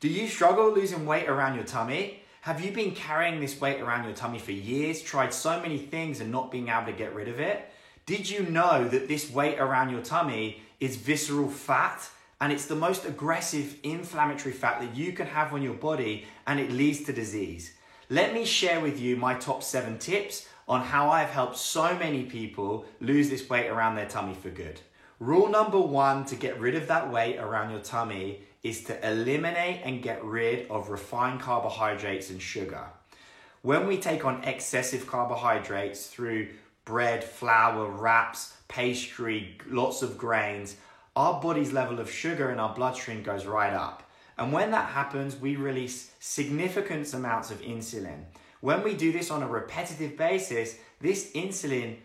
Do you struggle losing weight around your tummy? Have you been carrying this weight around your tummy for years, tried so many things and not being able to get rid of it? Did you know that this weight around your tummy is visceral fat? And it's the most aggressive inflammatory fat that you can have on your body, and it leads to disease. Let me share with you my top 7 tips on how I've helped so many people lose this weight around their tummy for good. Rule number 1 to get rid of that weight around your tummy is to eliminate and get rid of refined carbohydrates and sugar. When we take on excessive carbohydrates through bread, flour, wraps, pastry, lots of grains, our body's level of sugar in our bloodstream goes right up. And when that happens, we release significant amounts of insulin. When we do this on a repetitive basis, this insulin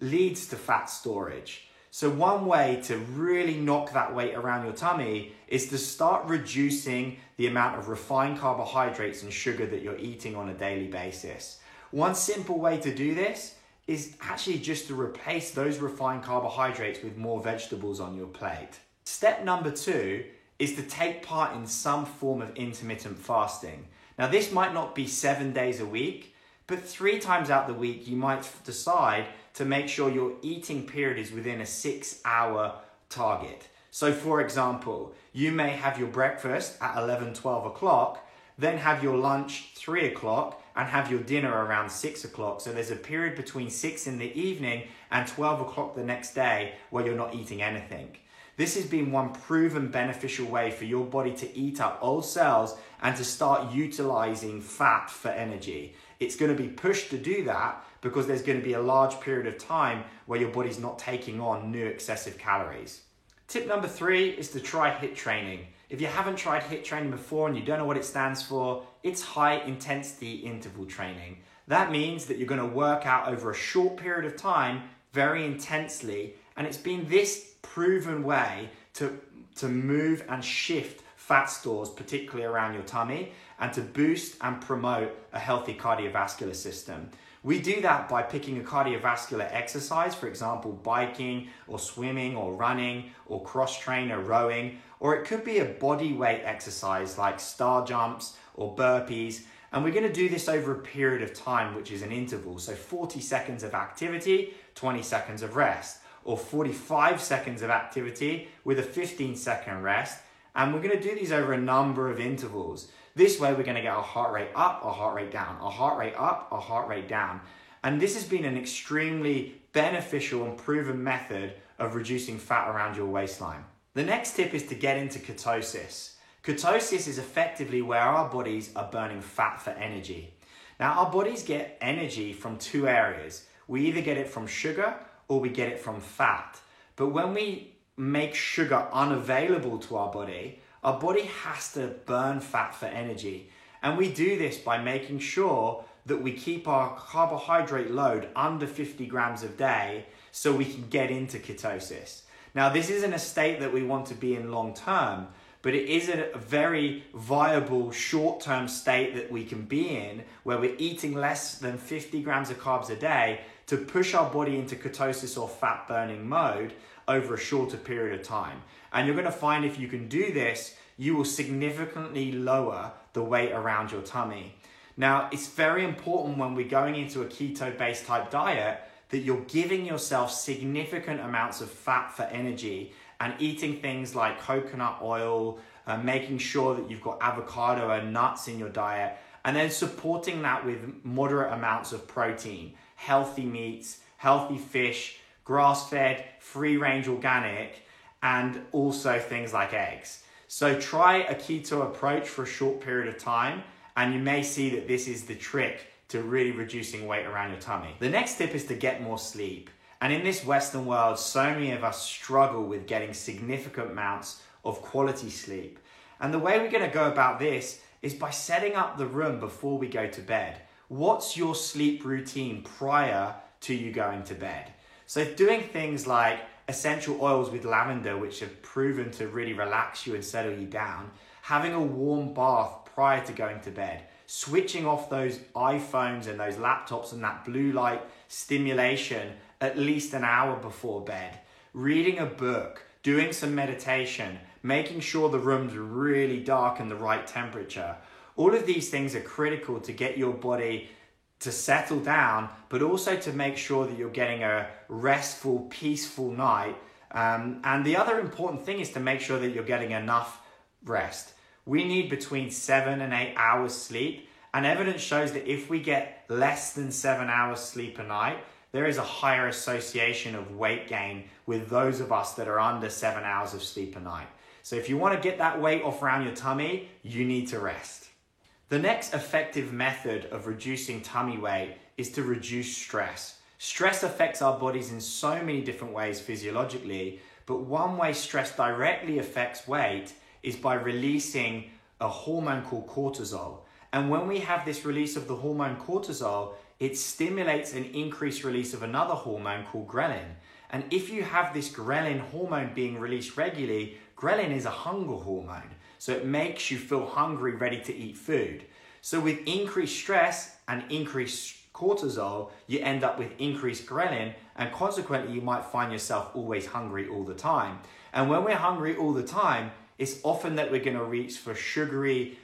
leads to fat storage. So one way to really knock that weight around your tummy is to start reducing the amount of refined carbohydrates and sugar that you're eating on a daily basis. One simple way to do this is actually just to replace those refined carbohydrates with more vegetables on your plate. Step number 2 is to take part in some form of intermittent fasting. Now this might not be 7 days a week, but 3 times out the week you might decide to make sure your eating period is within a 6-hour target. So for example, you may have your breakfast at 11, 12 o'clock, then have your lunch 3 o'clock and have your dinner around 6 o'clock. So there's a period between 6 in the evening and 12 o'clock the next day where you're not eating anything. This has been one proven beneficial way for your body to eat up old cells and to start utilizing fat for energy. It's going to be pushed to do that because there's going to be a large period of time where your body's not taking on new excessive calories. Tip number 3 is to try HIIT training. If you haven't tried HIIT training before and you don't know what it stands for, it's high intensity interval training. That means that you're going to work out over a short period of time very intensely, and it's been this proven way to move and shift fat stores, particularly around your tummy, and to boost and promote a healthy cardiovascular system. We do that by picking a cardiovascular exercise, for example, biking or swimming or running or cross-train or rowing, or it could be a body weight exercise like star jumps or burpees. And we're going to do this over a period of time, which is an interval. So 40 seconds of activity, 20 seconds of rest, or 45 seconds of activity with a 15-second rest. And we're going to do these over a number of intervals. This way we're going to get our heart rate up, our heart rate down, our heart rate up, our heart rate down. And this has been an extremely beneficial and proven method of reducing fat around your waistline. The next tip is to get into ketosis. Ketosis is effectively where our bodies are burning fat for energy. Now our bodies get energy from 2 areas. We either get it from sugar or we get it from fat. But when we make sugar unavailable to our body has to burn fat for energy. And we do this by making sure that we keep our carbohydrate load under 50 grams a day so we can get into ketosis. Now, this isn't a state that we want to be in long term, but it is a very viable short-term state that we can be in where we're eating less than 50 grams of carbs a day to push our body into ketosis or fat burning mode over a shorter period of time. And you're going to find if you can do this, you will significantly lower the weight around your tummy. Now, it's very important when we're going into a keto-based type diet that you're giving yourself significant amounts of fat for energy and eating things like coconut oil, making sure that you've got avocado and nuts in your diet, and then supporting that with moderate amounts of protein, healthy meats, healthy fish, grass-fed, free-range organic, and also things like eggs. So try a keto approach for a short period of time, and you may see that this is the trick to really reducing weight around your tummy. The next tip is to get more sleep. And in this Western world, so many of us struggle with getting significant amounts of quality sleep. And the way we're going to go about this is by setting up the room before we go to bed. What's your sleep routine prior to you going to bed? So doing things like essential oils with lavender, which have proven to really relax you and settle you down, having a warm bath prior to going to bed, switching off those iPhones and those laptops and that blue light stimulation at least an hour before bed, reading a book, doing some meditation, making sure the room's really dark and the right temperature. All of these things are critical to get your body to settle down, but also to make sure that you're getting a restful, peaceful night. And the other important thing is to make sure that you're getting enough rest. We need between 7 and 8 hours sleep, and evidence shows that if we get less than 7 hours sleep a night, there is a higher association of weight gain with those of us that are under 7 hours of sleep a night. So if you want to get that weight off around your tummy, you need to rest. The next effective method of reducing tummy weight is to reduce stress. Stress affects our bodies in so many different ways physiologically, but one way stress directly affects weight is by releasing a hormone called cortisol. And when we have this release of the hormone cortisol, it stimulates an increased release of another hormone called ghrelin. And if you have this ghrelin hormone being released regularly, ghrelin is a hunger hormone. So it makes you feel hungry, ready to eat food. So with increased stress and increased cortisol, you end up with increased ghrelin, and consequently you might find yourself always hungry all the time. And when we're hungry all the time, it's often that we're going to reach for sugary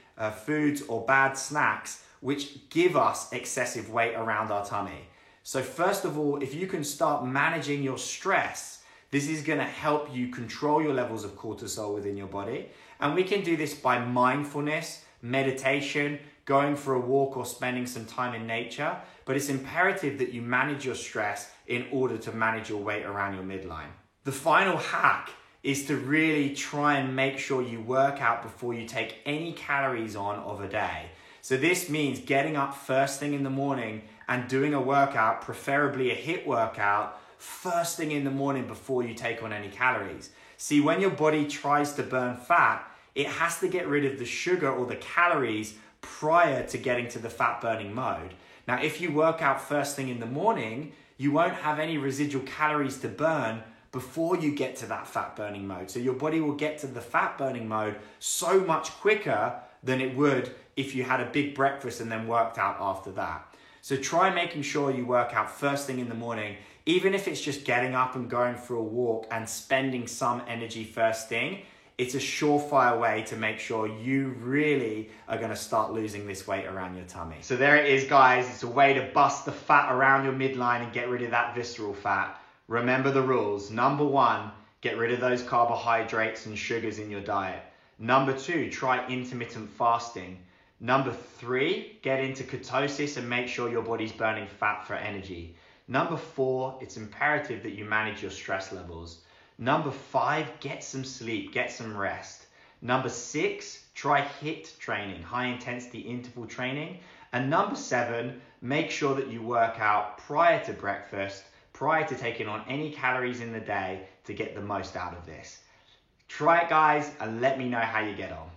foods or bad snacks, which give us excessive weight around our tummy. So first of all, if you can start managing your stress, this is going to help you control your levels of cortisol within your body. And we can do this by mindfulness, meditation, going for a walk or spending some time in nature. But it's imperative that you manage your stress in order to manage your weight around your midline. The final hack is to really try and make sure you work out before you take any calories on of a day. So this means getting up first thing in the morning and doing a workout, preferably a HIIT workout, first thing in the morning before you take on any calories. See, when your body tries to burn fat, it has to get rid of the sugar or the calories prior to getting to the fat burning mode. Now, if you work out first thing in the morning, you won't have any residual calories to burn before you get to that fat burning mode. So your body will get to the fat burning mode so much quicker than it would if you had a big breakfast and then worked out after that. So try making sure you work out first thing in the morning, even if it's just getting up and going for a walk and spending some energy first thing. It's a surefire way to make sure you really are going to start losing this weight around your tummy. So there it is, guys. It's a way to bust the fat around your midline and get rid of that visceral fat. Remember the rules. Number 1, get rid of those carbohydrates and sugars in your diet. Number 2, try intermittent fasting. Number 3, get into ketosis and make sure your body's burning fat for energy. Number 4, it's imperative that you manage your stress levels. Number 5, get some sleep, get some rest. Number 6, try HIIT training, high intensity interval training. And number 7, make sure that you work out prior to breakfast, prior to taking on any calories in the day to get the most out of this. Try it, guys, and let me know how you get on.